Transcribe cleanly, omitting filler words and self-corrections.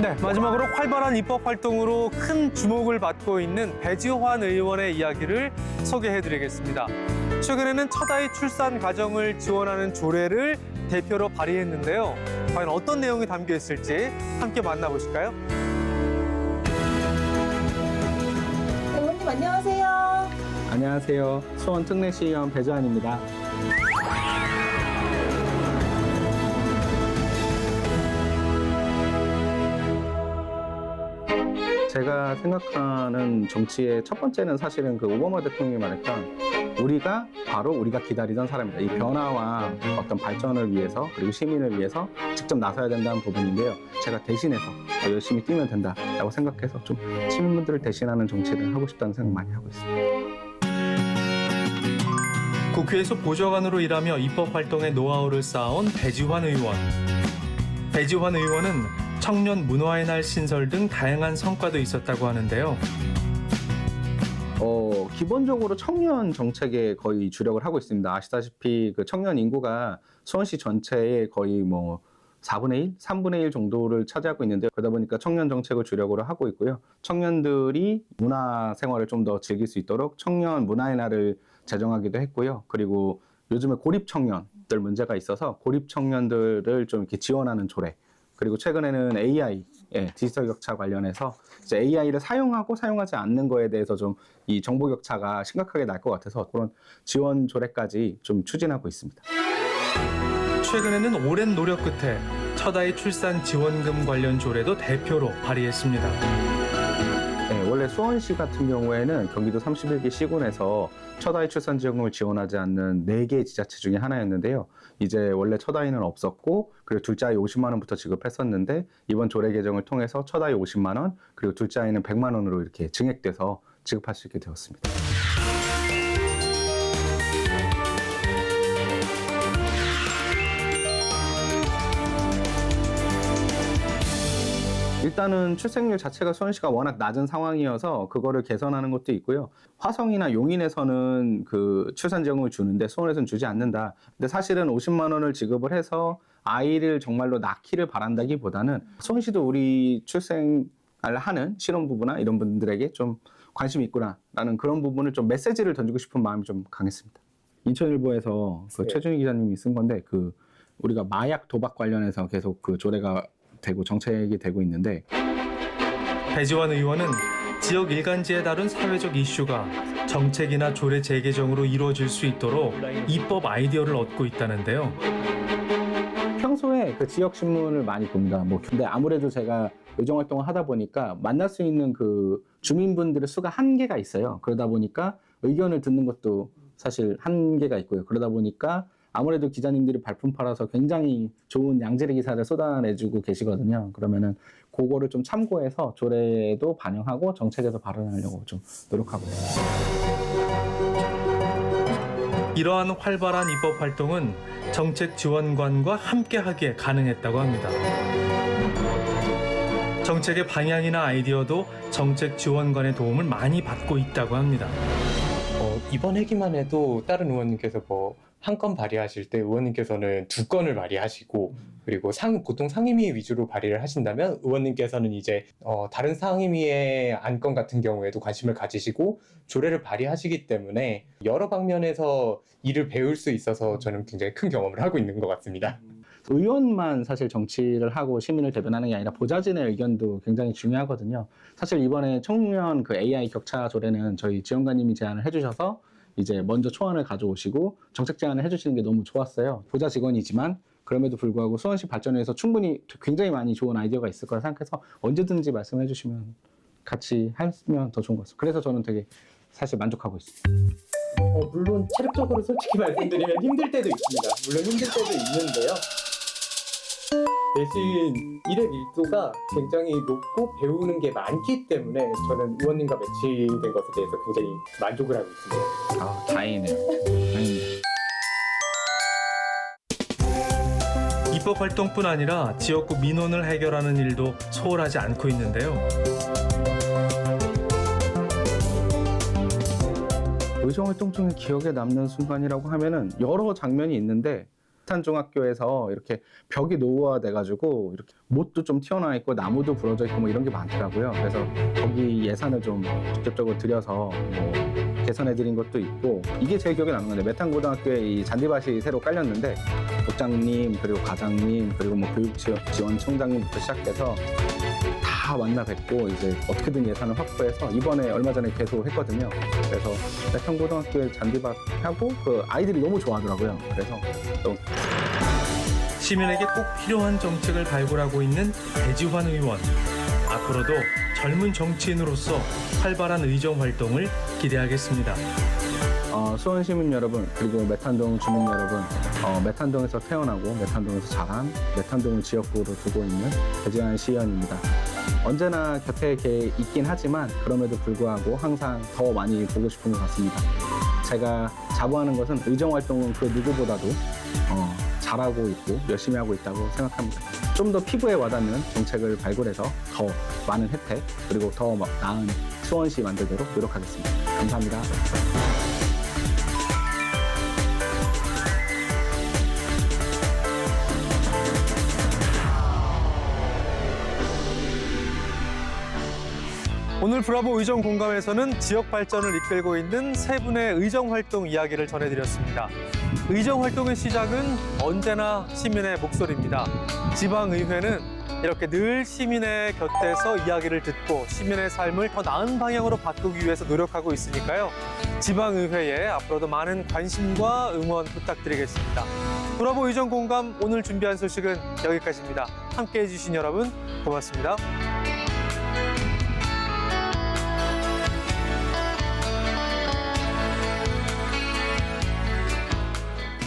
네, 마지막으로 활발한 입법 활동으로 큰 주목을 받고 있는 배지환 의원의 이야기를 소개해드리겠습니다. 최근에는 첫 아이 출산 가정을 지원하는 조례를 대표로 발의했는데요. 과연 어떤 내용이 담겨 있을지 함께 만나보실까요? 의원님 안녕하세요. 안녕하세요. 수원 특례시의원 배지환입니다. 제가 생각하는 정치의 첫 번째는 사실은 그 오바마 대통령이 말했던 우리가 기다리던 사람이다. 이 변화와 어떤 발전을 위해서 그리고 시민을 위해서 직접 나서야 된다는 부분인데요. 제가 대신해서 더 열심히 뛰면 된다라고 생각해서 좀 시민분들을 대신하는 정치를 하고 싶다는 생각 많이 하고 있습니다. 국회에서 보좌관으로 일하며 입법 활동의 노하우를 쌓아온 배지환 의원. 배지환 의원은 청년 문화의 날 신설 등 다양한 성과도 있었다고 하는데요. 기본적으로 청년 정책에 거의 주력을 하고 있습니다. 아시다시피 그 청년 인구가 수원시 전체의 거의 4분의 1, 3분의 1 정도를 차지하고 있는데 그러다 보니까 청년 정책을 주력으로 하고 있고요. 청년들이 문화 생활을 좀 더 즐길 수 있도록 청년 문화의 날을 제정하기도 했고요. 그리고 요즘에 고립 청년들 문제가 있어서 고립 청년들을 좀 이렇게 지원하는 조례. 그리고 최근에는 AI, 디지털 격차 관련해서 이제 AI를 사용하고 사용하지 않는 거에 대해서 좀 이 정보 격차가 심각하게 날 것 같아서 그런 지원 조례까지 좀 추진하고 있습니다. 최근에는 오랜 노력 끝에 첫 아이 출산 지원금 관련 조례도 대표로 발의했습니다. 네, 원래 수원시 같은 경우에는 경기도 31개 시군에서 첫 아이 출산 지원금을 지원하지 않는 4개 지자체 중에 하나였는데요. 이제 원래 첫 아이는 없었고 그리고 둘째 아이 50만 원부터 지급했었는데 이번 조례 개정을 통해서 첫 아이 50만 원 그리고 둘째 아이는 100만 원으로 이렇게 증액돼서 지급할 수 있게 되었습니다. 일단은 출생률 자체가 수원시가 워낙 낮은 상황이어서 그거를 개선하는 것도 있고요. 화성이나 용인에서는 그 출산지원금을 주는데 수원에서는 주지 않는다. 근데 사실은 50만 원을 지급을 해서 아이를 정말로 낳기를 바란다기보다는 수원시도 우리 출생을 하는 신혼부부나 이런 분들에게 좀 관심이 있구나라는 그런 부분을 좀 메시지를 던지고 싶은 마음이 좀 강했습니다. 인천일보에서 그 최준희 기자님이 쓴 건데 그 우리가 마약 도박 관련해서 계속 그 조례가 되고 정책이 되고 있는데 배지환 의원은 지역 일간지에 다룬 사회적 이슈가 정책이나 조례 재개정으로 이루어질 수 있도록 입법 아이디어를 얻고 있다는데요. 평소에 그 지역 신문을 많이 봅니다. 근데 아무래도 제가 의정 활동을 하다 보니까 만날 수 있는 그 주민분들의 수가 한계가 있어요. 그러다 보니까 의견을 듣는 것도 사실 한계가 있고요. 그러다 보니까 아무래도 기자님들이 발품 팔아서 굉장히 좋은 양질의 기사를 쏟아내주고 계시거든요. 그러면은 그거를 좀 참고해서 조례도 반영하고 정책에도 발언하려고 좀 노력하고 있습니다. 이러한 활발한 입법 활동은 정책 지원관과 함께하기에 가능했다고 합니다. 정책의 방향이나 아이디어도 정책 지원관의 도움을 많이 받고 있다고 합니다. 이번 회기만 해도 다른 의원님께서 한 건 발의하실 때 의원님께서는 2건을 발의하시고 그리고 보통 상임위 위주로 발의를 하신다면 의원님께서는 이제 다른 상임위의 안건 같은 경우에도 관심을 가지시고 조례를 발의하시기 때문에 여러 방면에서 일을 배울 수 있어서 저는 굉장히 큰 경험을 하고 있는 것 같습니다. 의원만 사실 정치를 하고 시민을 대변하는 게 아니라 보좌진의 의견도 굉장히 중요하거든요. 사실 이번에 청년 그 AI 격차 조례는 저희 지원관님이 제안을 해주셔서 이제 먼저 초안을 가져오시고 정책 제안을 해주시는 게 너무 좋았어요. 보좌 직원이지만 그럼에도 불구하고 수원시 발전을 위해서 충분히 굉장히 많이 좋은 아이디어가 있을 거라 생각해서 언제든지 말씀해 주시면 같이 하면 더 좋은 것 같습니다. 그래서 저는 되게 사실 만족하고 있습니다. 물론 체력적으로 솔직히 말씀드리면 힘들 때도 있습니다. 물론 힘들 때도 있는데요. 대신 일의 밀도가 굉장히 높고 배우는 게 많기 때문에 저는 의원님과 매치된 것에 대해서 굉장히 만족을 하고 있습니다. 아, 다행이네요. 다행입니다. 입법 활동뿐 아니라 지역구 민원을 해결하는 일도 소홀하지 않고 있는데요. 의정 활동 중에 기억에 남는 순간이라고 하면은 여러 장면이 있는데 메탄중학교에서 이렇게 벽이 노후화돼가지고 이렇게 못도 좀 튀어나와 있고 나무도 부러져 있고 뭐 이런 게 많더라고요. 그래서 거기 예산을 좀 직접적으로 들여서 뭐 개선해드린 것도 있고, 이게 제일 기억에 남는 건데, 메탄고등학교에 이 잔디밭이 새로 깔렸는데 국장님 그리고 과장님 그리고 뭐 교육지원총장님부터 시작해서 다 만나 뵙고 이제 어떻게든 예산을 확보해서 이번에 얼마 전에 개소했거든요. 그래서 메탄고등학교에 잔디밭 하고 그 아이들이 너무 좋아하더라고요. 그래서 또 시민에게 꼭 필요한 정책을 발굴하고 있는 배지환 의원. 앞으로도 젊은 정치인으로서 활발한 의정 활동을 기대하겠습니다. 수원 시민 여러분 그리고 메탄동 주민 여러분, 메탄동에서 태어나고 메탄동에서 자란 메탄동을 지역구로 두고 있는 배지환 시의원입니다. 언제나 곁에 있긴 하지만 그럼에도 불구하고 항상 더 많이 보고 싶은 것 같습니다. 제가 자부하는 것은 의정 활동은 그 누구보다도 잘하고 있고 열심히 하고 있다고 생각합니다. 좀 더 피부에 와닿는 정책을 발굴해서 더 많은 혜택 그리고 더 나은 수원시 만들도록 노력하겠습니다. 감사합니다. 오늘 브라보 의정 공감에서는 지역 발전을 이끌고 있는 세 분의 의정 활동 이야기를 전해드렸습니다. 의정 활동의 시작은 언제나 시민의 목소리입니다. 지방의회는 이렇게 늘 시민의 곁에서 이야기를 듣고 시민의 삶을 더 나은 방향으로 바꾸기 위해서 노력하고 있으니까요. 지방의회에 앞으로도 많은 관심과 응원 부탁드리겠습니다. 브라보 의정 공감 오늘 준비한 소식은 여기까지입니다. 함께해 주신 여러분 고맙습니다.